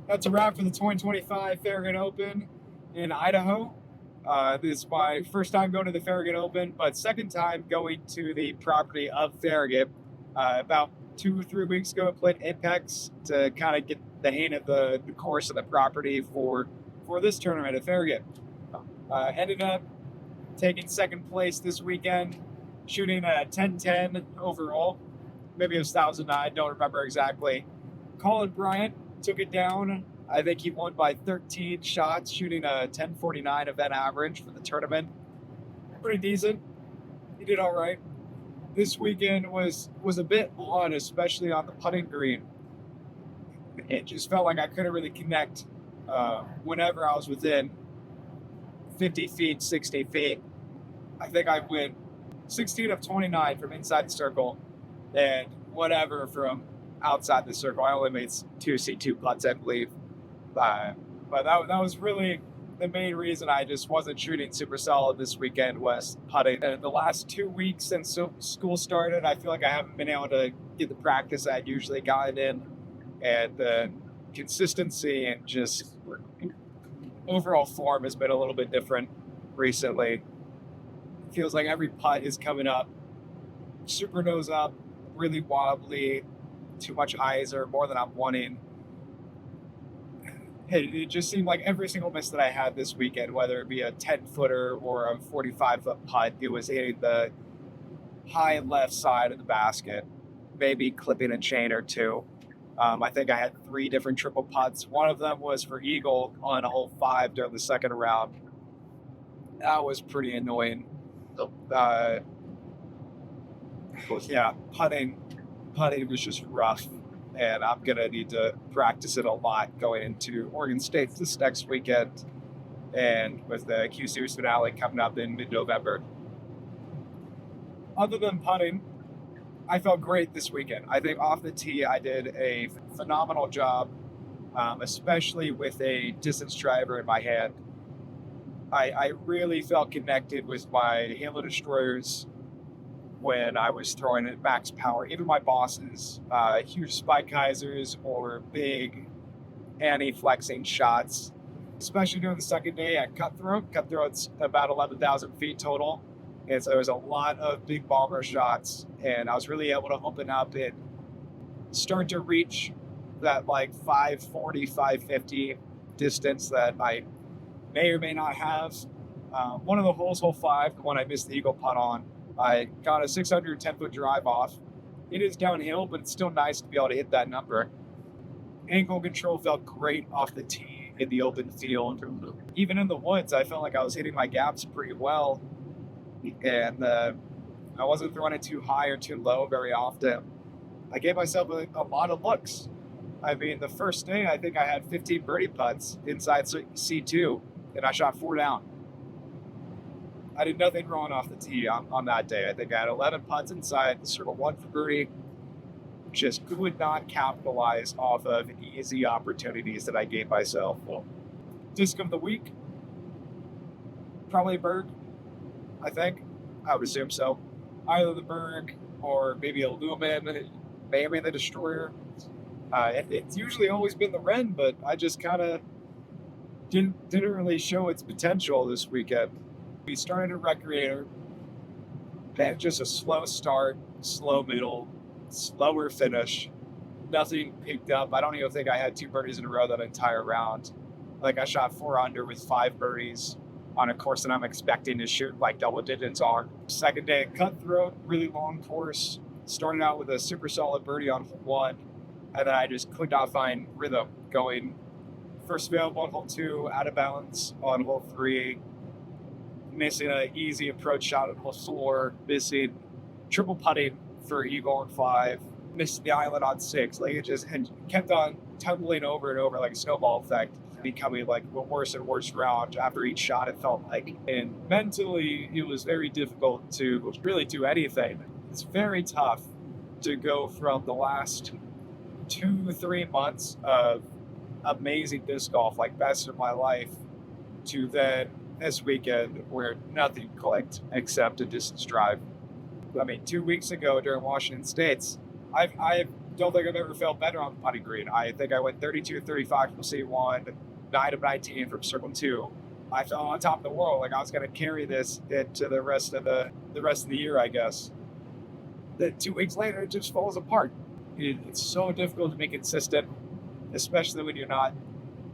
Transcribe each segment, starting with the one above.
That's a wrap for the 2025 Farragut Open in Idaho. This is my first time going to the Farragut Open, but second time going to the property of Farragut. About 2 or 3 weeks ago, I played Apex to kind of get the hang of the course of the property for this tournament at Farragut. Ended up taking second place this weekend, shooting a 10-10 overall. Maybe it was 1,009, don't remember exactly. Colin Bryant took it down. I think he won by 13 shots, shooting a 1049 event average for the tournament. Pretty decent. He did all right. This weekend was a bit odd, especially on the putting green. It just felt like I couldn't really connect whenever I was within 50 feet, 60 feet. I think I went 16 of 29 from inside the circle and whatever from outside the circle. I only made 2 C2 putts, I believe. But that was really the main reason I just wasn't shooting super solid this weekend was putting. And the last 2 weeks since school started, I feel like I haven't been able to get the practice I'd usually gotten in. And the consistency and just overall form has been a little bit different recently. It feels like every putt is coming up super nose up, really wobbly, too much hyzer, more than I'm wanting. It just seemed like every single miss that I had this weekend, whether it be a 10-footer or a 45-foot putt, it was hitting the high left side of the basket, maybe clipping a chain or two. I think I had 3 different triple putts. One of them was for eagle on a hole 5 during the second round. That was pretty annoying. Yeah, putting was just rough, and I'm gonna need to practice it a lot going into Oregon State this next weekend, and with the Q Series finale coming up in mid-November. Other than putting, I felt great this weekend. I think off the tee, I did a phenomenal job, especially with a distance driver in my hand. I really felt connected with my Halo Destroyers when I was throwing at max power. Even my bosses, huge spike hyzers or big anti-flexing shots, especially during the second day at Cutthroat. Cutthroat's about 11,000 feet total. And so there was a lot of big bomber shots, and I was really able to open up and start to reach that like 540, 550 distance that I may or may not have. One of the holes, hole 5, the one I missed the eagle putt on, I got a 610-foot drive off. It is downhill, but it's still nice to be able to hit that number. Angle control felt great off the tee in the open field. Even in the woods, I felt like I was hitting my gaps pretty well. And I wasn't throwing it too high or too low very often. I gave myself a lot of looks. I mean, the first day, I think I had 15 birdie putts inside C2, and I shot 4 down. I did nothing wrong off the tee on that day. I think I had 11 putts inside the circle, 1 for birdie. Just could not capitalize off of easy opportunities that I gave myself. Disc of the week, probably Berg, I think. I would assume so. Either the Berg or maybe a Lumen, maybe the Destroyer. It's usually always been the Wren, but I just kind of didn't really show its potential this weekend. We started a Recreator, then just a slow start, slow middle, slower finish. Nothing picked up. I don't even think I had 2 birdies in a row that entire round. Like I shot 4 under with 5 birdies on a course that I'm expecting to shoot like double digits on. Second day at Cutthroat, really long course. Started out with a super solid birdie on hole 1, and then I just could not find rhythm going first available on hole 2, out of balance on hole 3, missing an easy approach shot at hole 4, missing triple putting for eagle on 5, missed the island on 6. Like it just had kept on tumbling over and over like a snowball effect, becoming like a worse and worse round after each shot, it felt like. And mentally, it was very difficult to really do anything. It's very tough to go from the last 2-3 months of amazing disc golf, like best of my life, to then this weekend where nothing clicked except a distance drive. I mean, 2 weeks ago during Washington State's, I've don't think I've ever felt better on the putting green. I think I went 32-35 from C1, 9 of 19 from circle 2. I felt on top of the world, like I was going to carry this into the rest of the year, I guess. Then 2 weeks later, it just falls apart. It's so difficult to be consistent, especially when you're not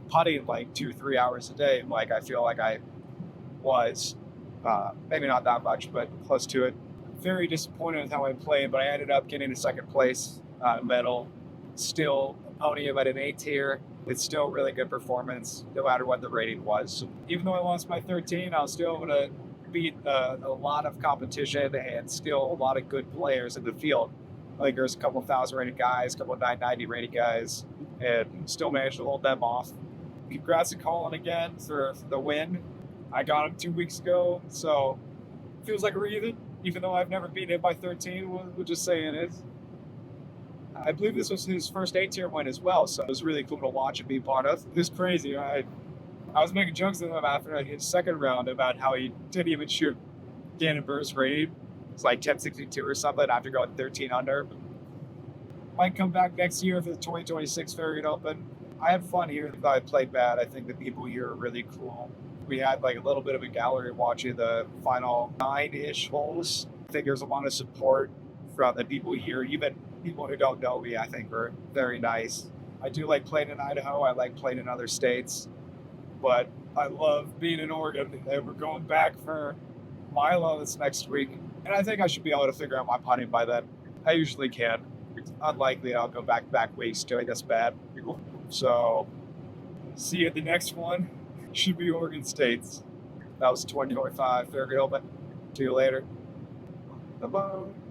putting like 2-3 hours a day, like I feel like I was. Maybe not that much, but close to it. Very disappointed with how I played, but I ended up getting a second place medal. Still a podium at an A tier. It's still really good performance, no matter what the rating was. Even though I lost by 13, I was still able to beat a lot of competition and still a lot of good players in the field. Like there's a couple 1,000 rated guys, a couple 990 rated guys, and still managed to hold them off. Congrats to Colin again for the win. I got him 2 weeks ago, so feels like we're even though I've never beaten him by 13, we'll just say it is. I believe this was his first A-tier win as well, so it was really cool to watch and be part of. It was crazy. I was making jokes with him after his second round about how he didn't even shoot Gannonbur's rating. It's like 1062 or something after going 13 under. Might come back next year for the 2026 Farragut Open. I had fun here. I thought I played bad. I think the people here are really cool. We had like a little bit of a gallery watching the final 9-ish holes. I think there's a lot of support from the people here. Even people who don't know me, I think, are very nice. I do like playing in Idaho. I like playing in other states. But I love being in Oregon. And we're going back for Milo this next week. And I think I should be able to figure out my putting by then. I usually can. It's unlikely I'll go back weeks doing this bad. So, see you at the next one. Should be Oregon State's. That was 2025 Farragut Open. See you later. Bye-bye.